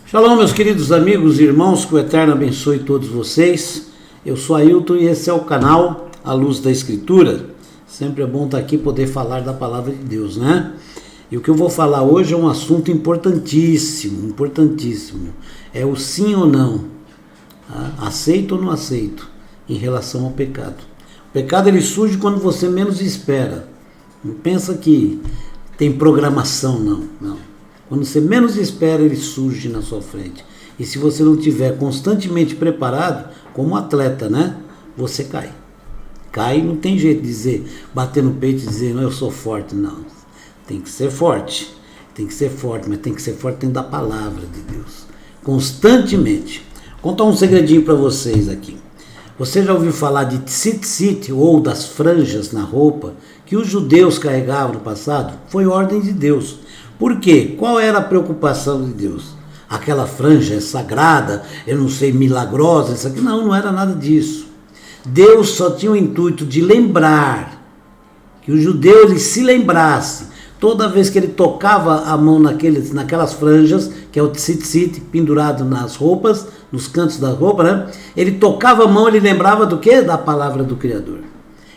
Shalom, meus queridos amigos e irmãos, que o Eterno abençoe todos vocês. Eu sou Ailton e esse é o canal A Luz da Escritura. Sempre é bom estar aqui poder falar da palavra de Deus, né? E o que eu vou falar hoje é um assunto importantíssimo, importantíssimo. É o sim ou não, tá? Aceito ou não aceito em relação ao pecado. O pecado ele surge quando você menos espera. Não pensa que tem programação, não. Quando você menos espera, ele surge na sua frente. E se você não estiver constantemente preparado, como atleta, né? Você cai. Cai, não tem jeito de dizer, bater no peito e dizer, não, eu sou forte. Não. Tem que ser forte. Tem que ser forte, mas tem que ser forte dentro da palavra de Deus. Constantemente. Vou contar um segredinho para vocês aqui. Você já ouviu falar de tzitzit, ou das franjas na roupa, que os judeus carregavam no passado? Foi ordem de Deus. Por quê? Qual era a preocupação de Deus? Aquela franja é sagrada, eu não sei, milagrosa, isso aqui. Não era nada disso. Deus só tinha o intuito de lembrar, que o judeu ele se lembrasse, toda vez que ele tocava a mão naquelas franjas, que é o tzitzit, pendurado nas roupas, nos cantos da roupa, né? Ele tocava a mão, ele lembrava do quê? Da palavra do Criador.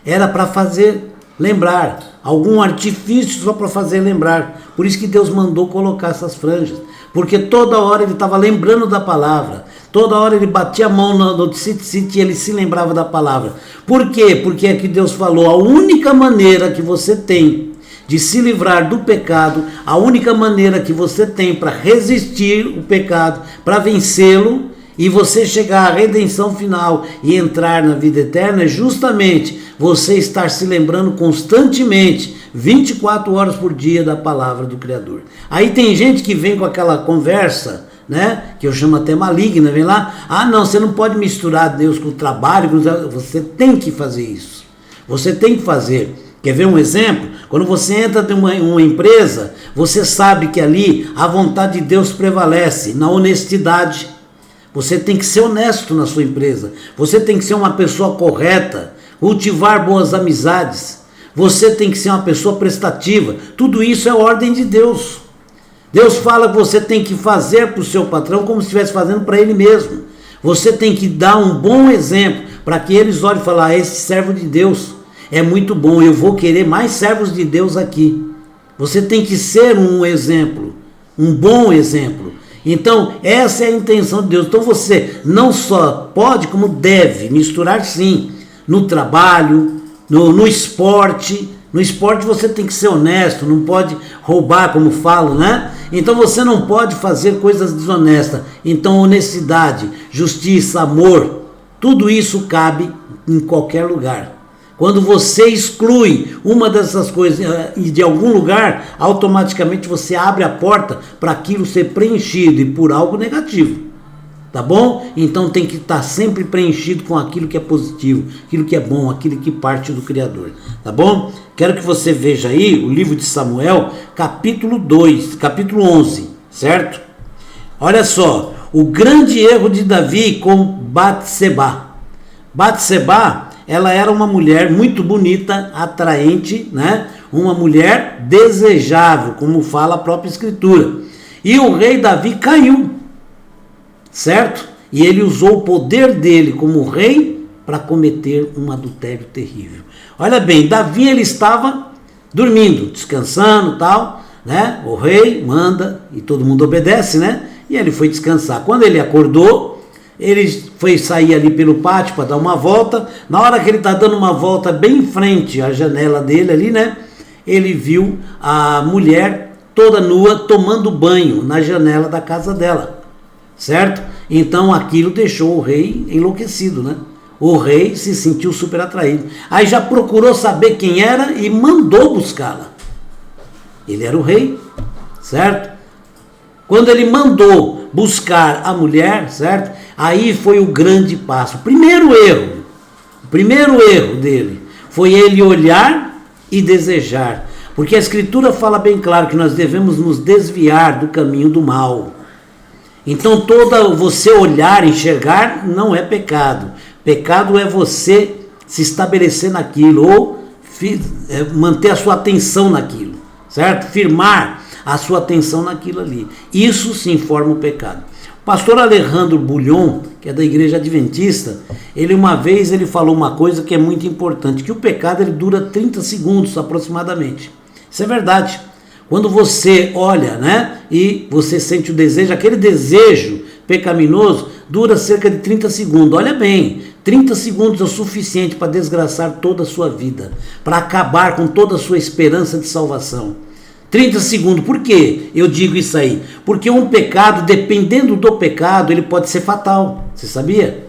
Era para fazer lembrar, algum artifício só para fazer lembrar. Por isso que Deus mandou colocar essas franjas, porque toda hora ele estava lembrando da palavra, toda hora ele batia a mão no tzitzit e ele se lembrava da palavra. Por quê? Porque é que Deus falou, a única maneira que você tem de se livrar do pecado, a única maneira que você tem para resistir o pecado, para vencê-lo, e você chegar à redenção final e entrar na vida eterna, é justamente você estar se lembrando constantemente, 24 horas por dia, da palavra do Criador. Aí tem gente que vem com aquela conversa, né, que eu chamo até maligna, vem lá, não, você não pode misturar Deus com o trabalho, você tem que fazer isso. Você tem que fazer. Quer ver um exemplo? Quando você entra em uma empresa, você sabe que ali a vontade de Deus prevalece, na honestidade. Você tem que ser honesto na sua empresa. Você tem que ser uma pessoa correta, cultivar boas amizades. Você tem que ser uma pessoa prestativa. Tudo isso é ordem de Deus. Deus fala que você tem que fazer para o seu patrão como se estivesse fazendo para ele mesmo. Você tem que dar um bom exemplo para que eles olhem e falem, esse servo de Deus é muito bom, eu vou querer mais servos de Deus aqui. Você tem que ser um exemplo, um bom exemplo. Então, essa é a intenção de Deus. Então, você não só pode, como deve misturar, sim, no trabalho, no esporte. No esporte você tem que ser honesto, não pode roubar, como falo, né? Então, você não pode fazer coisas desonestas. Então, honestidade, justiça, amor, tudo isso cabe em qualquer lugar. Quando você exclui uma dessas coisas de algum lugar, automaticamente você abre a porta para aquilo ser preenchido e por algo negativo. Tá bom? Então tem que estar sempre preenchido com aquilo que é positivo, aquilo que é bom, aquilo que parte do Criador. Tá bom? Quero que você veja aí o livro de Samuel, capítulo 11, certo? Olha só, o grande erro de Davi com Batseba. Batseba, ela era uma mulher muito bonita, atraente, né? Uma mulher desejável, como fala a própria Escritura. E o rei Davi caiu, certo? E ele usou o poder dele como rei para cometer um adultério terrível. Olha bem, Davi ele estava dormindo, descansando, tal, né? O rei manda e todo mundo obedece, né? E ele foi descansar. Quando ele acordou, ele foi sair ali pelo pátio para dar uma volta. Na hora que ele está dando uma volta bem em frente à janela dele ali, né? Ele viu a mulher toda nua tomando banho na janela da casa dela, certo? Então aquilo deixou o rei enlouquecido, né? O rei se sentiu super atraído. Aí já procurou saber quem era e mandou buscá-la. Ele era o rei, certo? Quando ele mandou buscar a mulher, certo? Aí foi o grande passo. O primeiro erro dele foi ele olhar e desejar. Porque a Escritura fala bem claro que nós devemos nos desviar do caminho do mal. Então você olhar, enxergar, não é pecado. Pecado é você se estabelecer naquilo ou manter a sua atenção naquilo, certo? Firmar a sua atenção naquilo ali. Isso sim forma o pecado. Pastor Alejandro Bulhon, que é da Igreja Adventista, uma vez falou uma coisa que é muito importante, que o pecado ele dura 30 segundos aproximadamente. Isso é verdade. Quando você olha, né, e você sente o desejo, aquele desejo pecaminoso dura cerca de 30 segundos. Olha bem, 30 segundos é o suficiente para desgraçar toda a sua vida, para acabar com toda a sua esperança de salvação. 30 segundos, por que eu digo isso aí? Porque um pecado, dependendo do pecado, ele pode ser fatal, você sabia?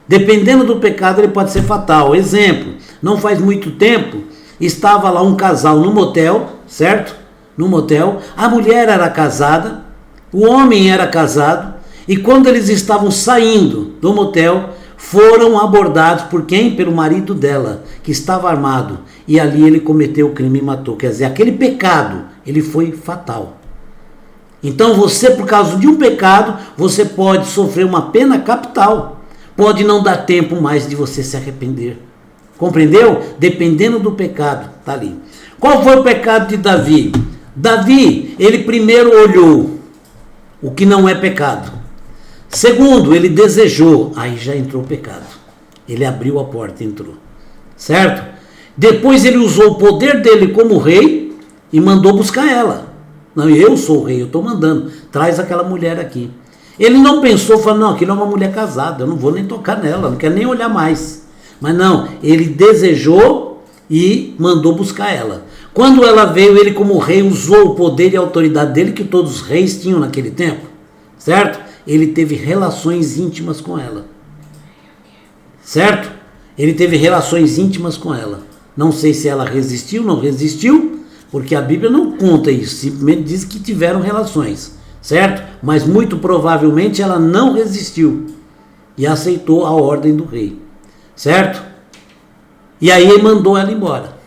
Dependendo do pecado, ele pode ser fatal. Exemplo, não faz muito tempo, estava lá um casal no motel, certo? No motel, a mulher era casada, o homem era casado, e quando eles estavam saindo do motel, foram abordados por quem? Pelo marido dela, que estava armado. E ali ele cometeu o crime e matou. Quer dizer, aquele pecado, ele foi fatal. Então você, por causa de um pecado, você pode sofrer uma pena capital. Pode não dar tempo mais de você se arrepender. Compreendeu? Dependendo do pecado, tá ali. Qual foi o pecado de Davi? Davi, ele primeiro olhou o que não é pecado. Segundo, ele desejou, aí já entrou o pecado. Ele abriu a porta e entrou. Certo? Depois ele usou o poder dele como rei e mandou buscar ela. Não, eu sou o rei, eu estou mandando. Traz aquela mulher aqui. Ele não pensou, falou, não, aquilo é uma mulher casada, eu não vou nem tocar nela, não quero nem olhar mais. Mas não, ele desejou e mandou buscar ela. Quando ela veio, ele como rei usou o poder e a autoridade dele que todos os reis tinham naquele tempo. Certo? Ele teve relações íntimas com ela. Certo? Ele teve relações íntimas com ela. Não sei se ela resistiu, não resistiu, porque a Bíblia não conta isso, simplesmente diz que tiveram relações, certo? Mas muito provavelmente ela não resistiu e aceitou a ordem do rei, certo? E aí ele mandou ela embora.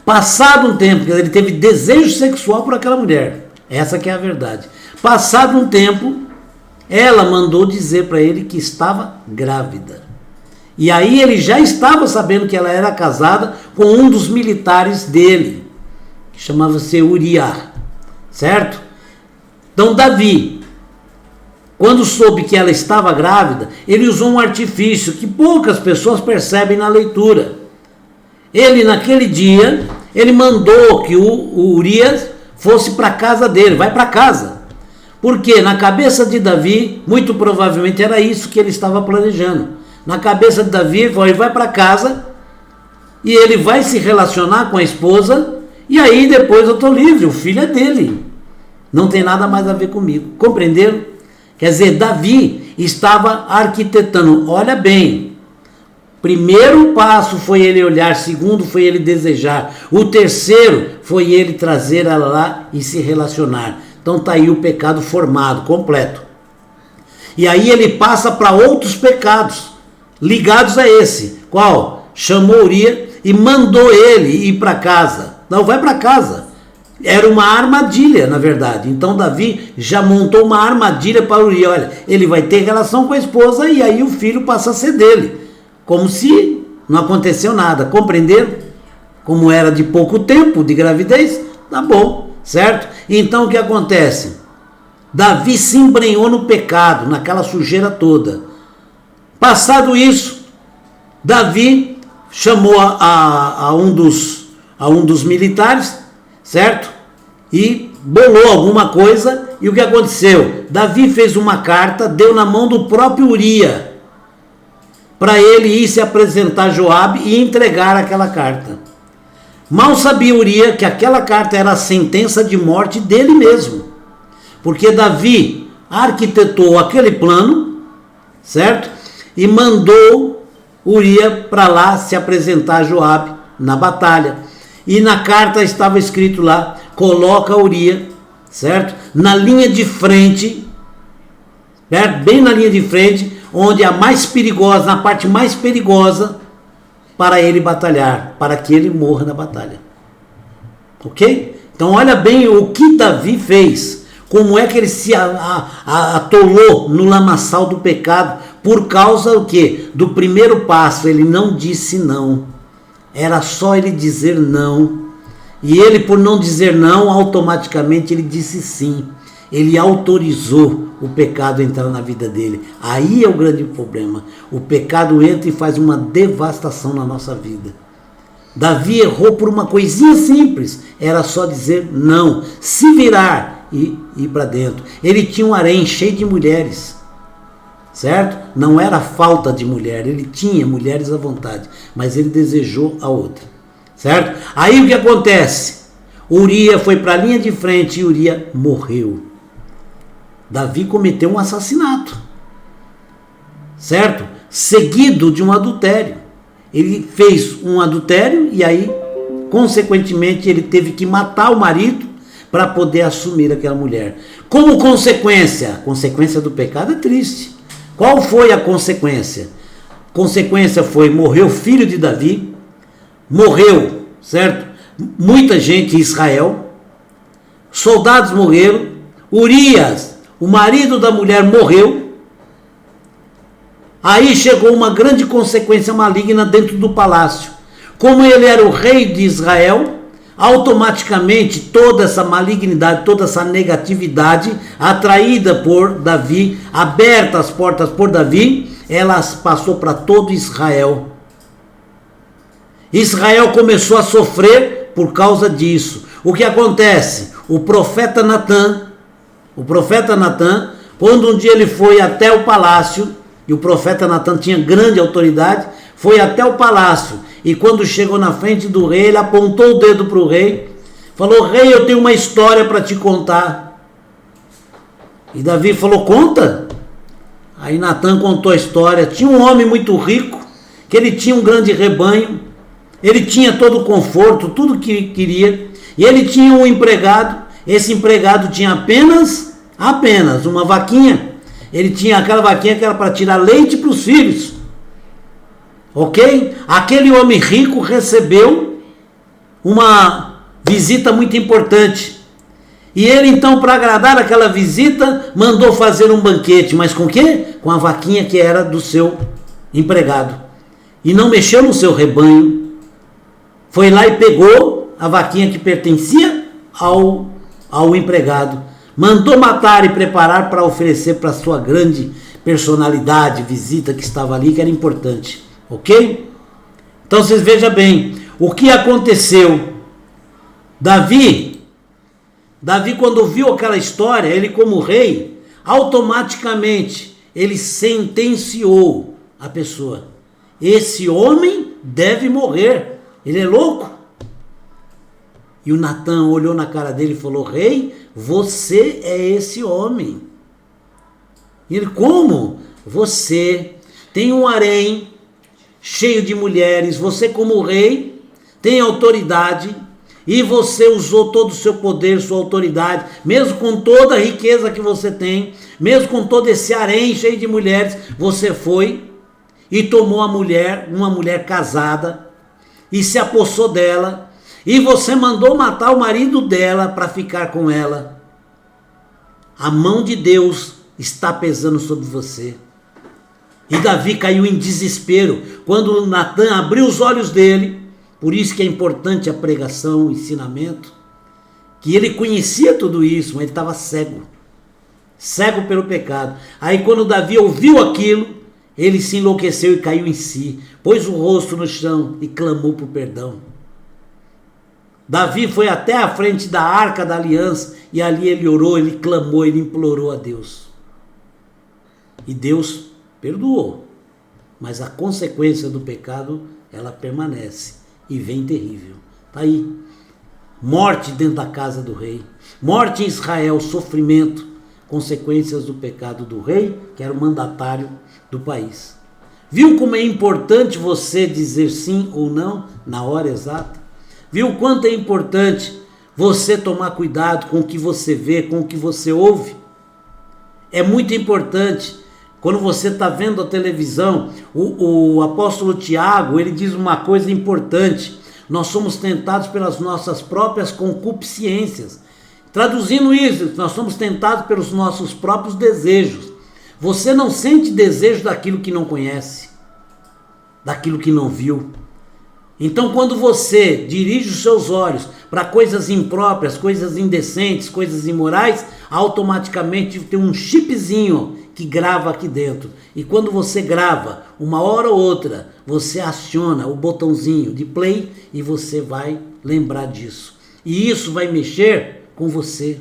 Passado um tempo, ele teve desejo sexual por aquela mulher, essa que é a verdade. Passado um tempo, ela mandou dizer para ele que estava grávida. E aí ele já estava sabendo que ela era casada com um dos militares dele, que chamava-se Uriah, certo? Então Davi, quando soube que ela estava grávida, ele usou um artifício que poucas pessoas percebem na leitura. Ele naquele dia, ele mandou que o Urias fosse para a casa dele, vai para casa. Porque na cabeça de Davi, muito provavelmente era isso que ele estava planejando. Na cabeça de Davi, ele vai para casa e ele vai se relacionar com a esposa e aí depois eu estou livre, o filho é dele. Não tem nada mais a ver comigo. Compreenderam? Quer dizer, Davi estava arquitetando. Olha bem, primeiro passo foi ele olhar, segundo foi ele desejar, o terceiro foi ele trazer ela lá e se relacionar. Então está aí o pecado formado, completo. E aí ele passa para outros pecados ligados a esse. Qual? Chamou Urias e mandou ele ir para casa. Não, vai para casa. Era uma armadilha, na verdade. Então Davi já montou uma armadilha para Urias. Olha, ele vai ter relação com a esposa e aí o filho passa a ser dele. Como se não aconteceu nada. Compreenderam? Como era de pouco tempo de gravidez, tá bom, certo? Então o que acontece? Davi se embrenhou no pecado, naquela sujeira toda. Passado isso, Davi chamou a um dos militares, certo? E bolou alguma coisa, e o que aconteceu? Davi fez uma carta, deu na mão do próprio Urias, para ele ir se apresentar a Joabe e entregar aquela carta. Mal sabia Urias que aquela carta era a sentença de morte dele mesmo, porque Davi arquitetou aquele plano, certo? E mandou Urias para lá se apresentar a Joabe na batalha. E na carta estava escrito lá, coloca Urias, certo? Na linha de frente, certo? Bem na linha de frente, onde a mais perigosa, na parte mais perigosa, para ele batalhar, para que ele morra na batalha. Ok? Então olha bem o que Davi fez. Como é que ele se atolou no lamaçal do pecado por causa do quê? Do primeiro passo, ele não disse não. Era só ele dizer não. E ele, por não dizer não, automaticamente ele disse sim. Ele autorizou o pecado a entrar na vida dele. Aí é o grande problema. O pecado entra e faz uma devastação na nossa vida. Davi errou por uma coisinha simples. Era só dizer não, se virar e ir para dentro. Ele tinha um harém cheio de mulheres, certo? Não era falta de mulher, ele tinha mulheres à vontade, mas ele desejou a outra, certo? Aí o que acontece? Uria foi para a linha de frente e Uria morreu. Davi cometeu um assassinato, certo? Seguido de um adultério. Ele fez um adultério e aí, consequentemente, ele teve que matar o marido para poder assumir aquela mulher. Como consequência, a consequência do pecado é triste. Qual foi a consequência? A consequência foi, morreu o filho de Davi, morreu, certo? Muita gente em Israel, soldados morreram, Urias, o marido da mulher, morreu. Aí chegou uma grande consequência maligna dentro do palácio. Como ele era o rei de Israel, automaticamente toda essa malignidade, toda essa negatividade atraída por Davi, abertas as portas por Davi, elas passou para todo Israel. Israel começou a sofrer por causa disso. O que acontece? O profeta Natan, quando um dia ele foi até o palácio, e o profeta Natan tinha grande autoridade, foi até o palácio, e quando chegou na frente do rei, ele apontou o dedo para o rei, falou: rei, eu tenho uma história para te contar. E Davi falou: conta. Aí Natan contou a história. Tinha um homem muito rico, que ele tinha um grande rebanho, ele tinha todo o conforto, tudo que queria, e ele tinha um empregado. Esse empregado tinha apenas uma vaquinha. Ele tinha aquela vaquinha que era para tirar leite para os filhos. Ok? Aquele homem rico recebeu uma visita muito importante. E ele então, para agradar aquela visita, mandou fazer um banquete. Mas com o quê? Com a vaquinha que era do seu empregado. E não mexeu no seu rebanho. Foi lá e pegou a vaquinha que pertencia ao empregado. Mandou matar e preparar para oferecer para sua grande personalidade, visita que estava ali, que era importante. Ok? Então vocês vejam bem, o que aconteceu? Davi, quando viu aquela história, ele como rei, automaticamente, ele sentenciou a pessoa. Esse homem deve morrer, ele é louco. E o Natan olhou na cara dele e falou: rei, você é esse homem. E ele: como? Você tem um harém cheio de mulheres, você como rei tem autoridade, e você usou todo o seu poder, sua autoridade, mesmo com toda a riqueza que você tem, mesmo com todo esse harém cheio de mulheres, você foi e tomou uma mulher casada, e se apossou dela, e você mandou matar o marido dela para ficar com ela. A mão de Deus está pesando sobre você. E Davi caiu em desespero quando Natan abriu os olhos dele. Por isso que é importante a pregação, o ensinamento. Que ele conhecia tudo isso, mas ele estava cego. Cego pelo pecado. Aí quando Davi ouviu aquilo, ele se enlouqueceu e caiu em si. Pôs o rosto no chão e clamou por perdão. Davi foi até a frente da Arca da Aliança e ali ele orou, ele clamou, ele implorou a Deus. E Deus perdoou. Mas a consequência do pecado, ela permanece e vem terrível. Está aí. Morte dentro da casa do rei. Morte em Israel, sofrimento, consequências do pecado do rei, que era o mandatário do país. Viu como é importante você dizer sim ou não na hora exata? Viu quanto é importante você tomar cuidado com o que você vê, com o que você ouve? É muito importante. Quando você está vendo a televisão, o apóstolo Tiago, ele diz uma coisa importante: nós somos tentados pelas nossas próprias concupiscências. Traduzindo isso, nós somos tentados pelos nossos próprios desejos. Você não sente desejo daquilo que não conhece, daquilo que não viu. Então, quando você dirige os seus olhos para coisas impróprias, coisas indecentes, coisas imorais, automaticamente tem um chipzinho que grava aqui dentro. E quando você grava, uma hora ou outra, você aciona o botãozinho de play e você vai lembrar disso. E isso vai mexer com você.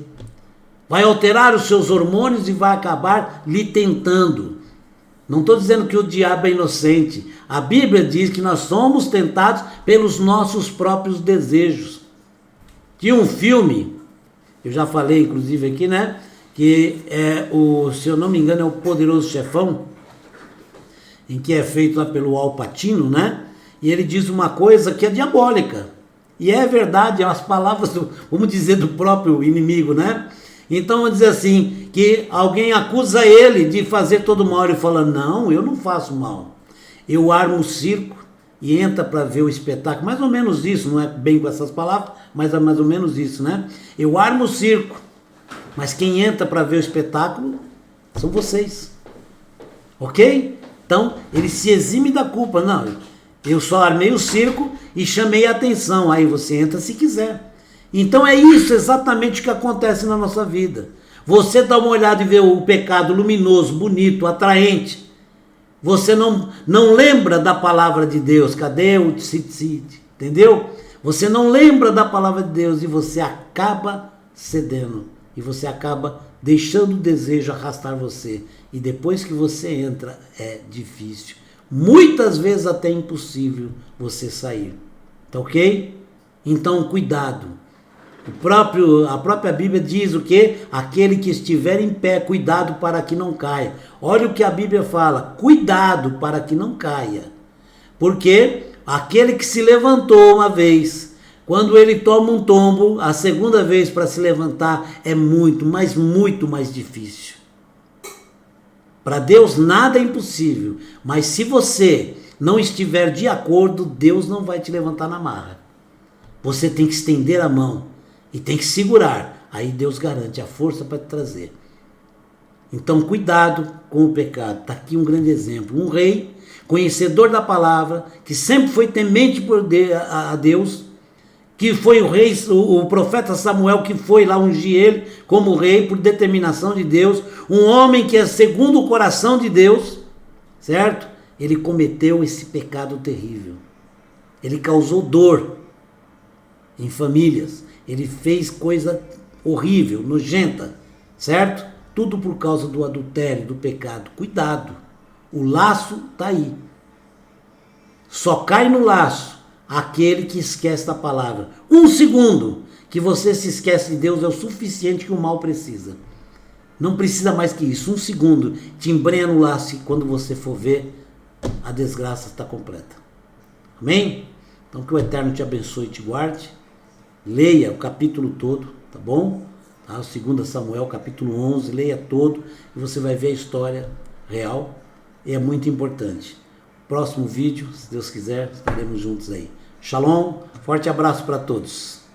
Vai alterar os seus hormônios e vai acabar lhe tentando. Não estou dizendo que o diabo é inocente. A Bíblia diz que nós somos tentados pelos nossos próprios desejos. Tinha um filme, eu já falei inclusive aqui, né? Que é se eu não me engano, é o Poderoso Chefão, em que é feito lá pelo Al Pacino, né? E ele diz uma coisa que é diabólica. E é verdade, é as palavras, vamos dizer, do próprio inimigo, né? Então, vamos dizer assim, que alguém acusa ele de fazer todo mal. Ele fala, não, eu não faço mal. Eu armo o circo e entra para ver o espetáculo. Mais ou menos isso, não é bem com essas palavras, mas é mais ou menos isso, né? Eu armo o circo, mas quem entra para ver o espetáculo são vocês. Ok? Então, ele se exime da culpa. Não, eu só armei o circo e chamei a atenção. Aí você entra se quiser. Então é isso exatamente que acontece na nossa vida. Você dá uma olhada e vê o pecado luminoso, bonito, atraente. Você não lembra da palavra de Deus. Cadê o tzitzit? Entendeu? Você não lembra da palavra de Deus e você acaba cedendo. E você acaba deixando o desejo arrastar você. E depois que você entra, é difícil. Muitas vezes até impossível você sair. Tá ok? Então, cuidado. A própria Bíblia diz o quê? Aquele que estiver em pé, cuidado para que não caia. Olha o que a Bíblia fala, cuidado para que não caia. Porque aquele que se levantou uma vez, quando ele toma um tombo, a segunda vez para se levantar é muito, mas muito mais difícil. Para Deus nada é impossível, mas se você não estiver de acordo, Deus não vai te levantar na marra. Você tem que estender a mão. E tem que segurar. Aí Deus garante a força para te trazer. Então, cuidado com o pecado. Está aqui um grande exemplo. Um rei, conhecedor da palavra, que sempre foi temente a Deus, que foi o profeta Samuel que foi lá ungir ele como rei por determinação de Deus. Um homem que é segundo o coração de Deus, certo? Ele cometeu esse pecado terrível. Ele causou dor em famílias. Ele fez coisa horrível, nojenta, certo? Tudo por causa do adultério, do pecado. Cuidado, o laço está aí. Só cai no laço aquele que esquece da palavra. Um segundo que você se esquece de Deus é o suficiente que o mal precisa. Não precisa mais que isso. Um segundo te embrenha no laço e quando você for ver, a desgraça está completa. Amém? Então que o Eterno te abençoe e te guarde. Leia o capítulo todo, tá bom? Tá? 2 Samuel, capítulo 11, leia todo e você vai ver a história real e é muito importante. Próximo vídeo, se Deus quiser, estaremos juntos aí. Shalom, forte abraço para todos.